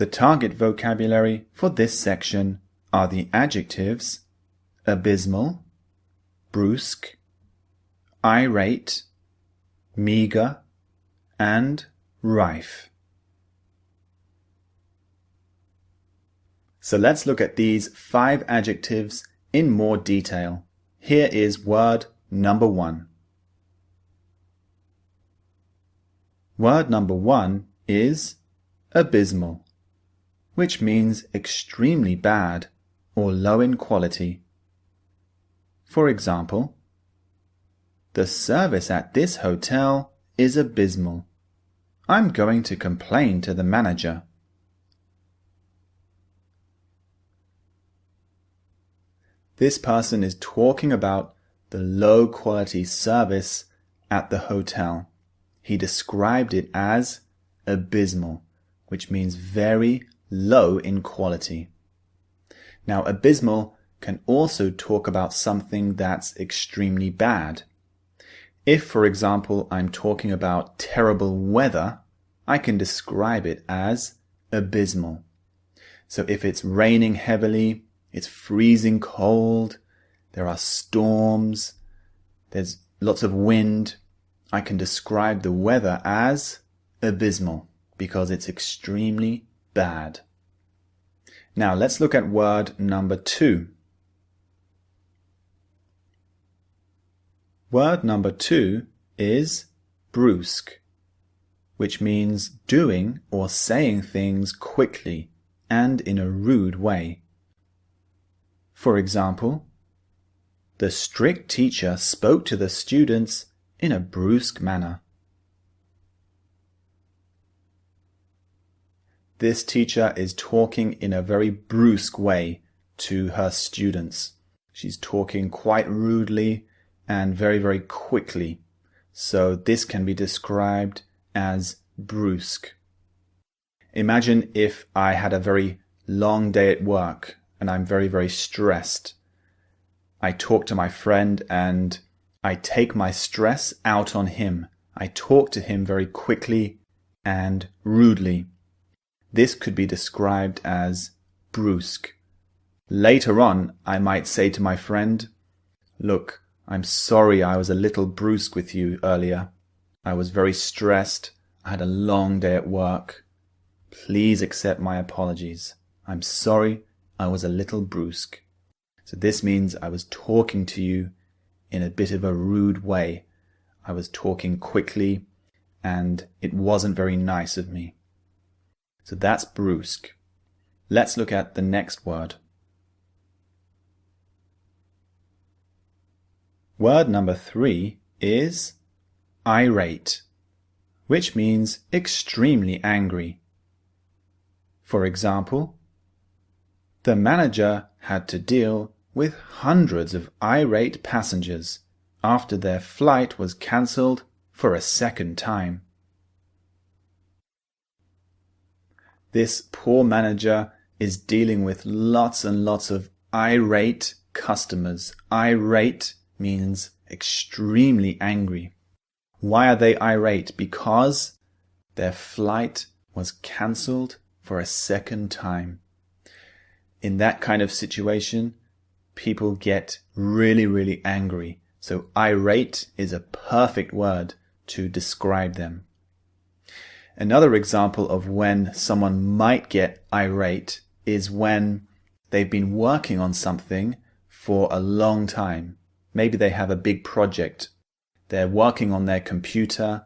The target vocabulary for this section are the adjectives abysmal, brusque, irate, meager, and rife. So let's look at these 5 adjectives in more detail. Here is word number 1. Word number 1 is abysmal, which means extremely bad or low in quality. For example, the service at this hotel is abysmal. I'm going to complain to the manager. This person is talking about the low quality service at the hotel. He described it as abysmal, which means very low in quality. Now, abysmal can also talk about something that's extremely bad. If, for example, I'm talking about terrible weather, I can describe it as abysmal. So if it's raining heavily, it's freezing cold, there are storms, there's lots of wind, I can describe the weather as abysmal because it's extremely bad. Now let's look at word number 2. Word number 2 is brusque, which means doing or saying things quickly and in a rude way. For example, the strict teacher spoke to the students in a brusque manner. This teacher is talking in a very brusque way to her students. She's talking quite rudely and very, very quickly. So this can be described as brusque. Imagine if I had a very long day at work and I'm very, very stressed. I talk to my friend and I take my stress out on him. I talk to him very quickly and rudely. This could be described as brusque. Later on, I might say to my friend, "Look, I'm sorry I was a little brusque with you earlier. I was very stressed. I had a long day at work. Please accept my apologies. I'm sorry I was a little brusque." So this means I was talking to you in a bit of a rude way. I was talking quickly and it wasn't very nice of me. So that's brusque. Let's look at the next word. Word number 3 is irate, which means extremely angry. For example, the manager had to deal with hundreds of irate passengers after their flight was cancelled for a second time. This poor manager is dealing with lots and lots of irate customers. Irate means extremely angry. Why are they irate? Because their flight was cancelled for a second time. In that kind of situation, people get really, really angry. So irate is a perfect word to describe them. Another example of when someone might get irate is when they've been working on something for a long time. Maybe they have a big project. They're working on their computer.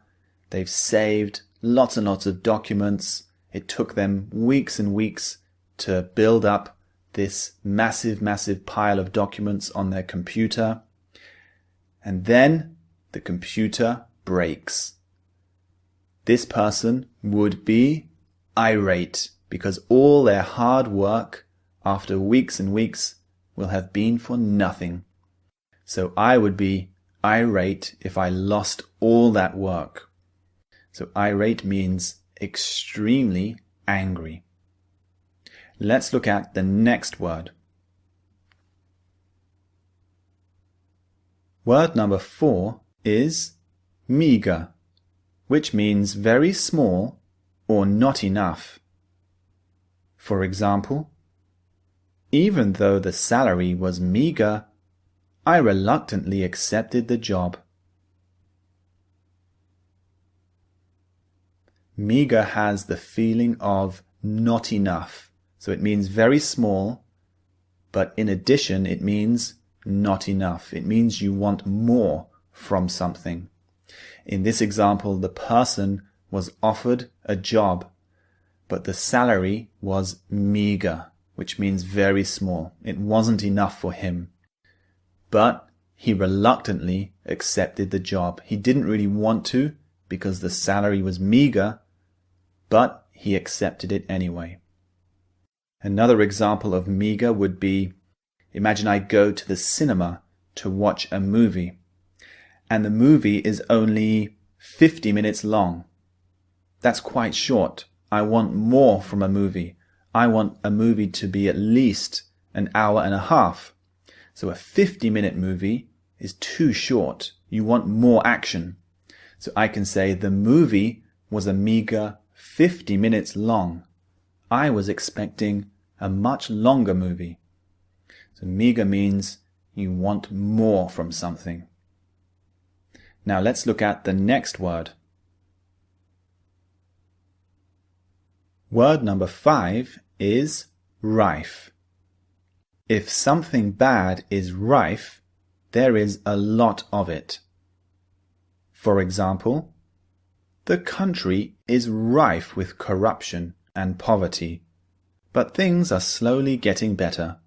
They've saved lots and lots of documents. It took them weeks and weeks to build up this massive, massive pile of documents on their computer. And then the computer breaks. This person would be irate because all their hard work after weeks and weeks will have been for nothing. So I would be irate if I lost all that work. So irate means extremely angry. Let's look at the next word. Word number 4 is meager, which means very small or not enough. For example, even though the salary was meager, I reluctantly accepted the job. Meager has the feeling of not enough. So it means very small, but in addition it means not enough. It means you want more from something. In this example, the person was offered a job, but the salary was meager, which means very small. It wasn't enough for him. But he reluctantly accepted the job. He didn't really want to because the salary was meager, but he accepted it anyway. Another example of meager would be, imagine I go to the cinema to watch a movie, and the movie is only 50 minutes long. That's quite short. I want more from a movie. I want a movie to be at least an hour and a half. So a 50-minute movie is too short. You want more action. So I can say the movie was a meager 50 minutes long. I was expecting a much longer movie. So meager means you want more from something. Now let's look at the next word. Word number 5 is rife. If something bad is rife, there is a lot of it. For example, the country is rife with corruption and poverty, but things are slowly getting better.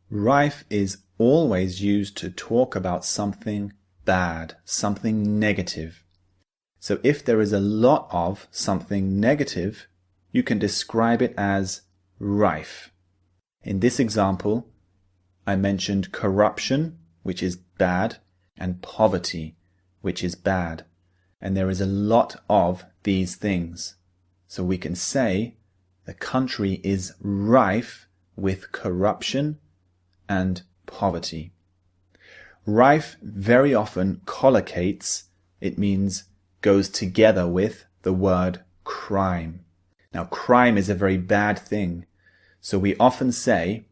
Rife is always used to talk about something bad, something negative. So if there is a lot of something negative, you can describe it as rife. In this example, I mentioned corruption, which is bad, and poverty, which is bad. And there is a lot of these things. So we can say the country is rife with corruption and poverty. Rife very often collocates, it means goes together with the word crime. Now crime is a very bad thing. So we often say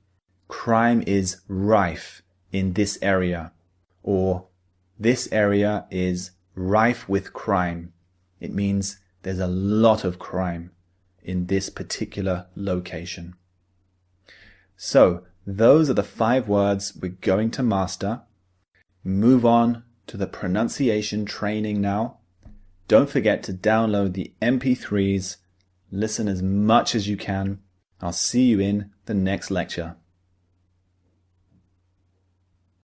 crime is rife in this area, or this area is rife with crime. It means there's a lot of crime in this particular location. So those are the 5 words we're going to master. Move on to the pronunciation training now. Don't forget to download the MP3s. Listen as much as you can. I'll see you in the next lecture.